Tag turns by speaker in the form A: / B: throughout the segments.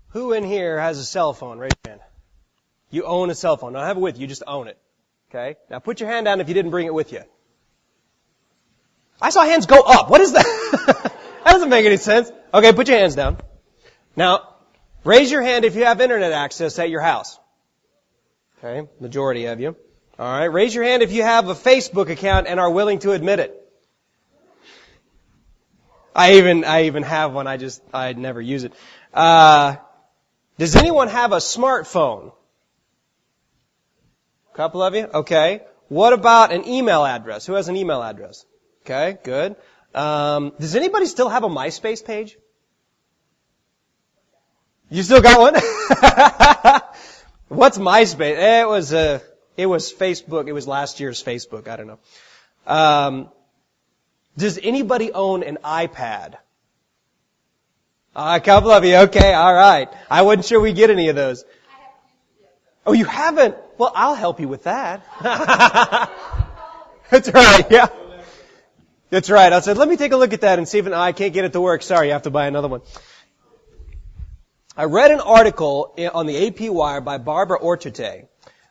A: Who in here has a cell phone? Raise your hand. You own a cell phone. Don't have it with you, just own it. Okay? Now put your hand down if you didn't bring it with you. I saw hands go up. What is that? That doesn't make any sense. Okay, put your hands down. Now, raise your hand if you have internet access at your house. Okay, majority of you. All right, raise your hand if you have a Facebook account and are willing to admit it. I even have one. I never use it. Does anyone have a smartphone? A couple of you? Okay. What about an email address? Who has an email address? Okay, good. Does anybody still have a MySpace page? You still got one? What's MySpace? It was Facebook. It was last year's Facebook. I don't know. Does anybody own an iPad? A couple of you. Okay, all right. I wasn't sure we'd get any of those. Oh, you haven't? Well, I'll help you with that. That's right, yeah. That's right. I said, let me take a look at that and see if I can't get it to work. Sorry, you have to buy another one. I read an article on the AP Wire by Barbara Ortute.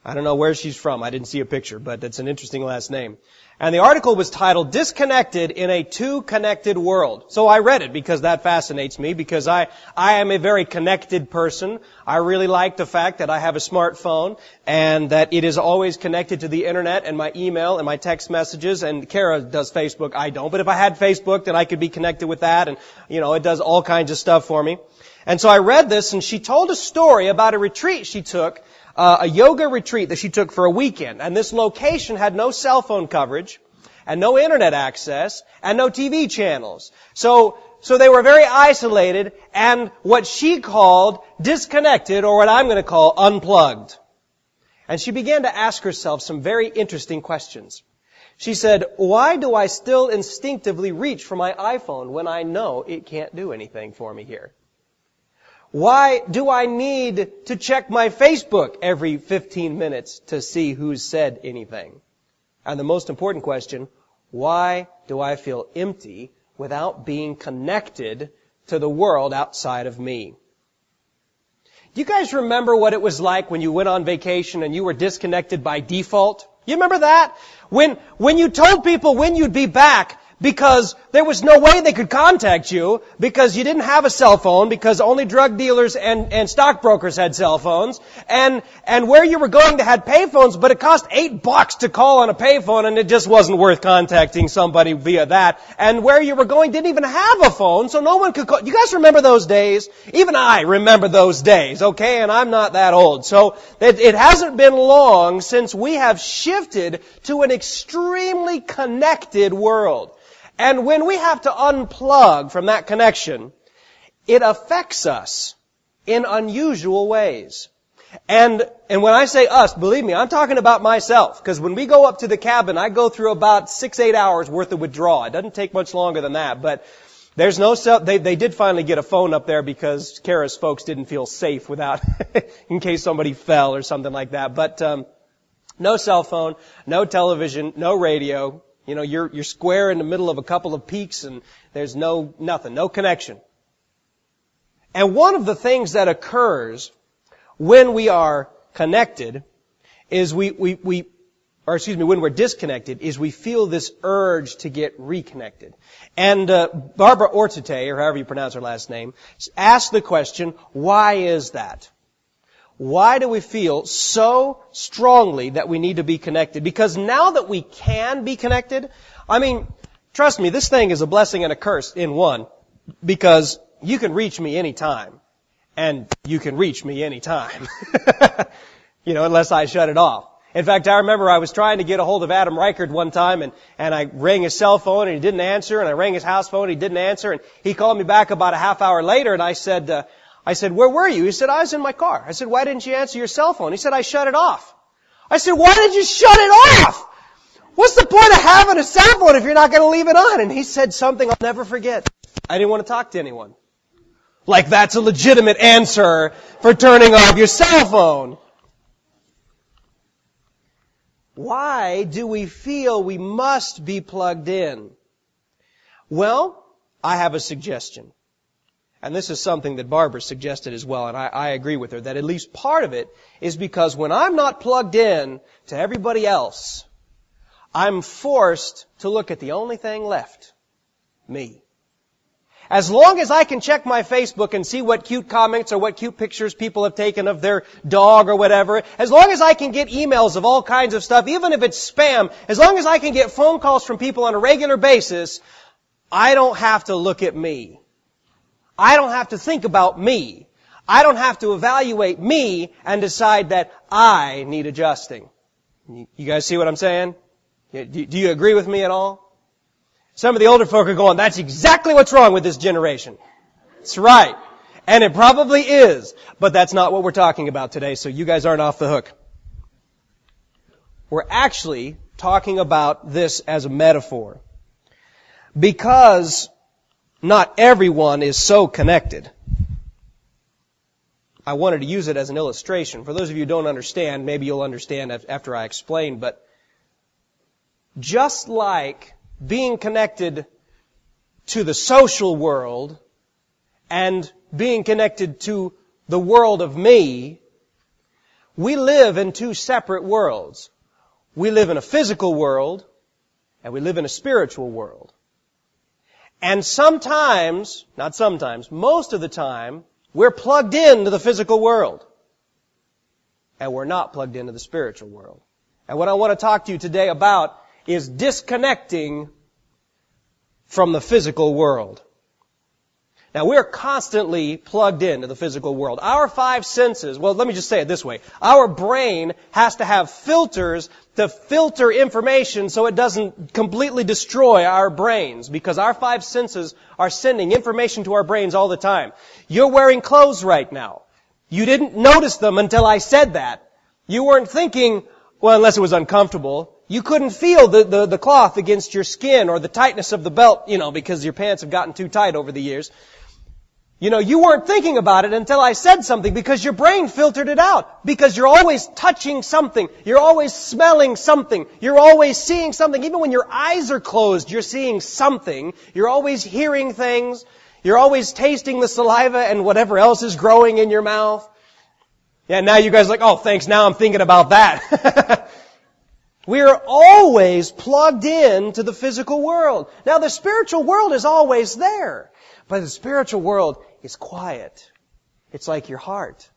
A: I don't know where she's from. I didn't see a picture, but it's an interesting last name. And the article was titled, Disconnected in a Too Connected World. So I read it because that fascinates me, because I am a very connected person. I really like the fact that I have a smartphone and that it is always connected to the internet and my email and my text messages. And Kara does Facebook. I don't. But if I had Facebook, then I could be connected with that. And, it does all kinds of stuff for me. And so I read this, and she told a story about a retreat she took, a yoga retreat that she took for a weekend. And this location had no cell phone coverage, and no internet access, and no TV channels. So they were very isolated, and what she called disconnected, or what I'm going to call unplugged. And she began to ask herself some very interesting questions. She said, why do I still instinctively reach for my iPhone when I know it can't do anything for me here? Why do I need to check my Facebook every 15 minutes to see who's said anything? And the most important question, why do I feel empty without being connected to the world outside of me? Do you guys remember what it was like when you went on vacation and you were disconnected by default? You remember that? When you told people when you'd be back, because there was no way they could contact you, because you didn't have a cell phone, because only drug dealers and stockbrokers had cell phones, and where you were going they had payphones, but it cost $8 to call on a payphone, and it just wasn't worth contacting somebody via that. And where you were going didn't even have a phone, so no one could call. You guys remember those days? Even I remember those days, okay? And I'm not that old. So it hasn't been long since we have shifted to an extremely connected world. And when we have to unplug from that connection, it affects us in unusual ways. And when I say us, believe me, I'm talking about myself. Because when we go up to the cabin, I go through about 6-8 hours worth of withdrawal. It doesn't take much longer than that. But there's no cell. They did finally get a phone up there because Kara's folks didn't feel safe without, in case somebody fell or something like that. But no cell phone, no television, no radio. You're square in the middle of a couple of peaks and there's nothing, no connection. And one of the things that occurs when we are connected is when we're disconnected, is we feel this urge to get reconnected. And Barbara Ortute, or however you pronounce her last name, asked the question, why is that? Why do we feel so strongly that we need to be connected? Because now that we can be connected, trust me, this thing is a blessing and a curse in one, because you can reach me anytime, and you can reach me anytime, unless I shut it off. In fact, I remember I was trying to get a hold of Adam Reichert one time, and I rang his cell phone and he didn't answer, and I rang his house phone and he didn't answer, and he called me back about a half hour later, and I said, where were you? He said, I was in my car. I said, why didn't you answer your cell phone? He said, I shut it off. I said, why did you shut it off? What's the point of having a cell phone if you're not going to leave it on? And he said something I'll never forget. I didn't want to talk to anyone. Like that's a legitimate answer for turning off your cell phone. Why do we feel we must be plugged in? Well, I have a suggestion. And this is something that Barbara suggested as well, and I agree with her, that at least part of it is because when I'm not plugged in to everybody else, I'm forced to look at the only thing left, me. As long as I can check my Facebook and see what cute comments or what cute pictures people have taken of their dog or whatever, as long as I can get emails of all kinds of stuff, even if it's spam, as long as I can get phone calls from people on a regular basis, I don't have to look at me. I don't have to think about me. I don't have to evaluate me and decide that I need adjusting. You guys see what I'm saying? Do you agree with me at all? Some of the older folk are going, that's exactly what's wrong with this generation. That's right. And it probably is. But that's not what we're talking about today, so you guys aren't off the hook. We're actually talking about this as a metaphor. Because not everyone is so connected. I wanted to use it as an illustration. For those of you who don't understand, maybe you'll understand after I explain, but just like being connected to the social world and being connected to the world of me, we live in two separate worlds. We live in a physical world and we live in a spiritual world. And sometimes, not sometimes, most of the time, we're plugged into the physical world. And we're not plugged into the spiritual world. And what I want to talk to you today about is disconnecting from the physical world. Now, we're constantly plugged into the physical world. Our five senses, well, let me just say it this way. Our brain has to have filters to filter information so it doesn't completely destroy our brains, because our five senses are sending information to our brains all the time. You're wearing clothes right now. You didn't notice them until I said that. You weren't thinking, well, unless it was uncomfortable. You couldn't feel the cloth against your skin or the tightness of the belt, because your pants have gotten too tight over the years. You weren't thinking about it until I said something, because your brain filtered it out. Because you're always touching something. You're always smelling something. You're always seeing something. Even when your eyes are closed, you're seeing something. You're always hearing things. You're always tasting the saliva and whatever else is growing in your mouth. Yeah, now you guys are like, oh, thanks, now I'm thinking about that. We are always plugged in to the physical world. Now, the spiritual world is always there. But the spiritual world is quiet. It's like your heart.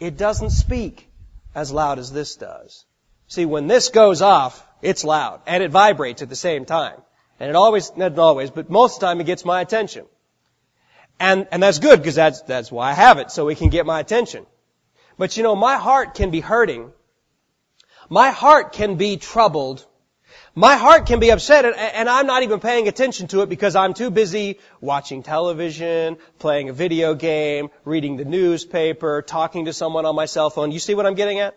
A: It doesn't speak as loud as this does. See, when this goes off, it's loud. And it vibrates at the same time. And it always, not always, but most of the time it gets my attention. And that's good, because that's why I have it, so it can get my attention. But my heart can be hurting. My heart can be troubled. My heart can be upset, and I'm not even paying attention to it because I'm too busy watching television, playing a video game, reading the newspaper, talking to someone on my cell phone. You see what I'm getting at?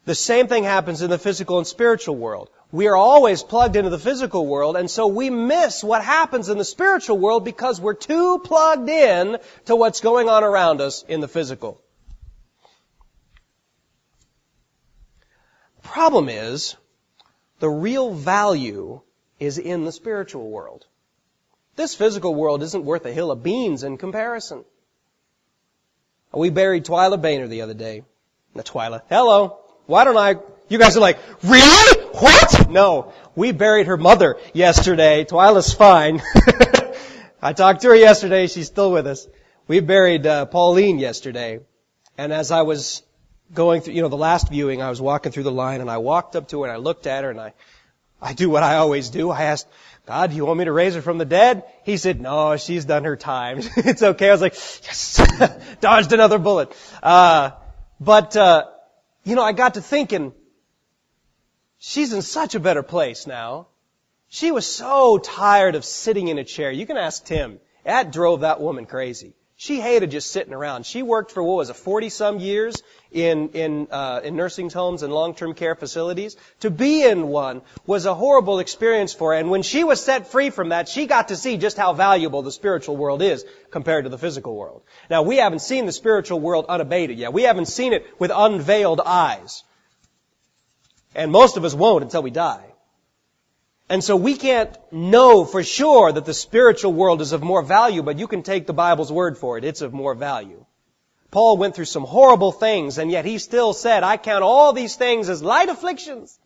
A: The same thing happens in the physical and spiritual world. We are always plugged into the physical world, and so we miss what happens in the spiritual world because we're too plugged in to what's going on around us in the physical. The problem is, the real value is in the spiritual world. This physical world isn't worth a hill of beans in comparison. We buried Twyla Boehner the other day. Not Twyla. Hello. Why don't I... You guys are like, really? What? No. We buried her mother yesterday. Twyla's fine. I talked to her yesterday. She's still with us. We buried Pauline yesterday. And as I was going through, the last viewing, I was walking through the line, and I walked up to her, and I looked at her, and I do what I always do. I asked, God, do you want me to raise her from the dead? He said, no, she's done her time. It's okay. I was like, yes, dodged another bullet. I got to thinking, she's in such a better place now. She was so tired of sitting in a chair. You can ask Tim. That drove that woman crazy. She hated just sitting around. She worked for, 40-some years in nursing homes and long-term care facilities. To be in one was a horrible experience for her. And when she was set free from that, she got to see just how valuable the spiritual world is compared to the physical world. Now, we haven't seen the spiritual world unabated yet. We haven't seen it with unveiled eyes. And most of us won't until we die. And so we can't know for sure that the spiritual world is of more value, but you can take the Bible's word for it. It's of more value. Paul went through some horrible things, and yet he still said, I count all these things as light afflictions.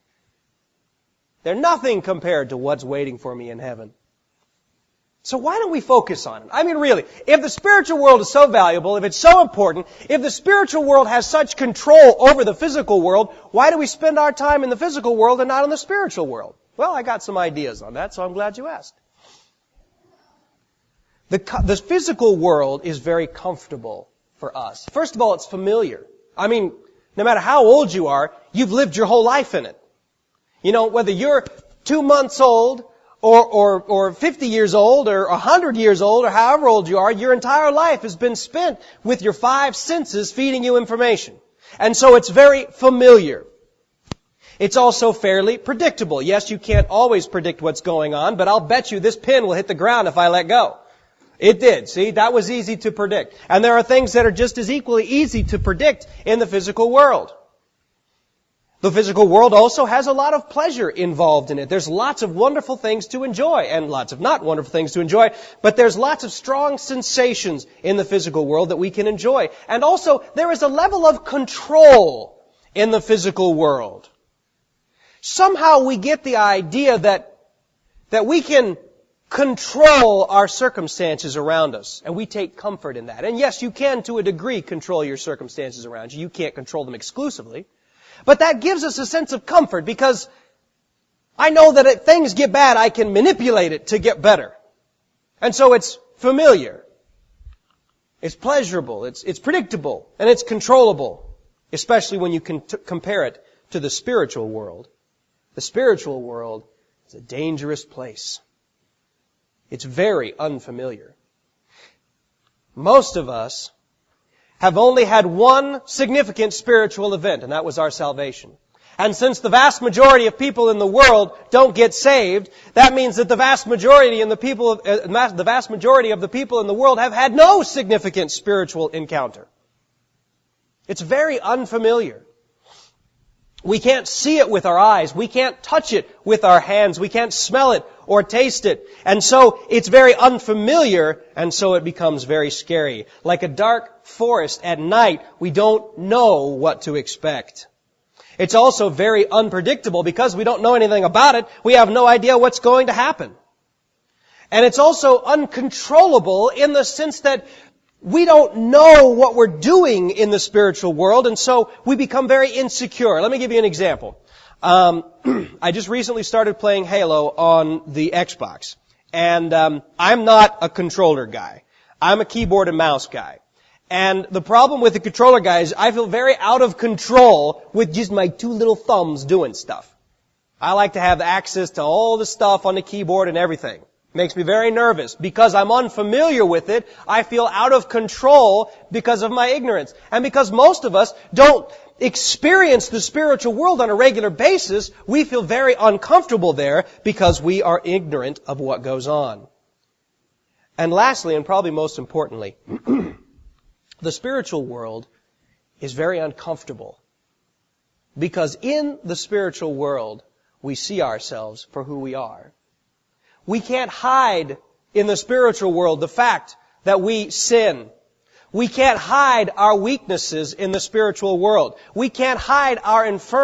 A: They're nothing compared to what's waiting for me in heaven. So why don't we focus on it? I mean, really, if the spiritual world is so valuable, if it's so important, if the spiritual world has such control over the physical world, why do we spend our time in the physical world and not in the spiritual world? Well, I got some ideas on that, so I'm glad you asked. The physical world is very comfortable for us. First of all, it's familiar. I mean, no matter how old you are, you've lived your whole life in it. You know, whether you're 2 months old, or 50 years old, or 100 years old, or however old you are, your entire life has been spent with your 5 senses feeding you information. And so it's very familiar. It's also fairly predictable. Yes, you can't always predict what's going on, but I'll bet you this pin will hit the ground if I let go. It did. See, that was easy to predict. And there are things that are just as equally easy to predict in the physical world. The physical world also has a lot of pleasure involved in it. There's lots of wonderful things to enjoy and lots of not wonderful things to enjoy, but there's lots of strong sensations in the physical world that we can enjoy. And also, there is a level of control in the physical world. Somehow we get the idea that we can control our circumstances around us, and we take comfort in that. And yes, you can, to a degree, control your circumstances around you. You can't control them exclusively. But that gives us a sense of comfort because I know that if things get bad, I can manipulate it to get better. And so it's familiar. It's pleasurable. It's predictable. And it's controllable. Especially when you can compare it to the spiritual world. The spiritual world is a dangerous place. It's very unfamiliar. Most of us have only had one significant spiritual event, and that was our salvation. And since the vast majority of people in the world don't get saved, that means that the vast majority of the people in the world have had no significant spiritual encounter. It's very unfamiliar. We can't see it with our eyes. We can't touch it with our hands. We can't smell it or taste it. And so it's very unfamiliar, and so it becomes very scary. Like a dark forest at night, we don't know what to expect. It's also very unpredictable because we don't know anything about it. We have no idea what's going to happen. And it's also uncontrollable in the sense that we don't know what we're doing in the spiritual world, and so we become very insecure. Let me give you an example. I just recently started playing Halo on the Xbox, and I'm not a controller guy. I'm a keyboard and mouse guy. And the problem with the controller guy is I feel very out of control with just my 2 little thumbs doing stuff. I like to have access to all the stuff on the keyboard and everything. Makes me very nervous. Because I'm unfamiliar with it, I feel out of control because of my ignorance. And because most of us don't experience the spiritual world on a regular basis, we feel very uncomfortable there because we are ignorant of what goes on. And lastly, and probably most importantly, the spiritual world is very uncomfortable. Because in the spiritual world, we see ourselves for who we are. We can't hide in the spiritual world the fact that we sin. We can't hide our weaknesses in the spiritual world. We can't hide our infirmities